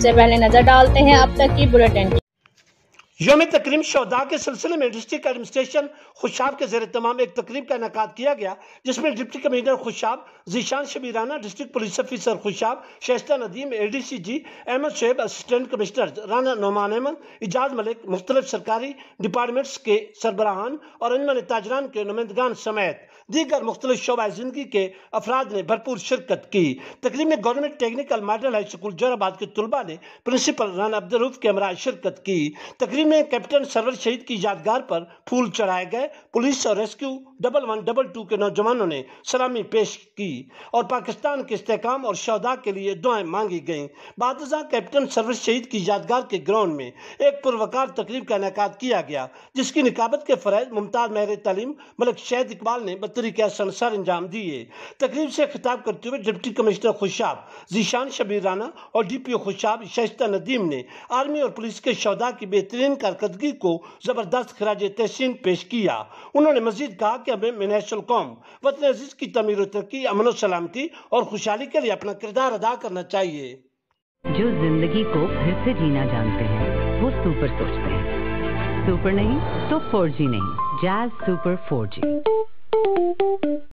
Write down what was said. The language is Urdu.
سے پہلے نظر ڈالتے ہیں اب تک کی بلیٹن کی۔ یوم تکریم شہداء کے سلسلے میں ڈسٹرکٹ ایڈمنسٹریشن خوشاب کے زیر اہتمام ایک تقریب کا انعقاد کیا گیا، جس میں deputy commissioner Khushab Zeeshan Shabbir Rana, district police officer Khushab Shaista Nadeem, A D C G Ahmad Shoaib, assistant commissioner Rana Nauman Ahmad, Ejaz Malik, مختلف سرکاری ڈپارٹمنٹس کے سربراہان اور انجمن تاجران کے نمائندگان سمیت دیگر مختلف شعبۂ زندگی کے افراد نے بھرپور شرکت کی۔ تقریب میں government technical model high school Jauharabad کے طلباء نے پرنسپل رانا عبدالرؤف کے ہمراہ شرکت کی۔ تقریب میں کیپٹن سرور شہید کی یادگار پر پھول چڑھائے گئے، پولیس اور ریسکیو 1122 کے نوجوانوں نے سلامی پیش کی اور پاکستان کے استحکام اور شہداء کے لیے دعائیں مانگی گئیں۔ بعد ازاں کیپٹن سرور شہید کی یادگار کے گراؤنڈ میں ایک پروقار تقریب کا انعقاد کیا گیا، جس کی نقابت کے فرائض ممتاز ماہر تعلیم ملک شہید اقبال نے بطریقہ احسن سر انجام دیے۔ تقریب سے خطاب کرتے ہوئے ڈپٹی کمشنر خوشاب ذیشان شبیر رانا اور ڈی پی او خوشاب شائستہ ندیم نے آرمی اور پولیس کے شہداء کی بہترین کارکردگی کو زبردست خراج تحسین پیش کیا۔ انہوں نے مزید کہا کہ ہمیں منحص القوم وطن عزیز کی تعمیر و ترقی، امن و سلامتی اور خوشحالی کے لیے اپنا کردار ادا کرنا چاہیے۔ جو زندگی کو پھر سے جینا جانتے ہیں وہ سپر سوچتے ہیں، سپر نہیں تو 4G نہیں، جاز سپر 4G۔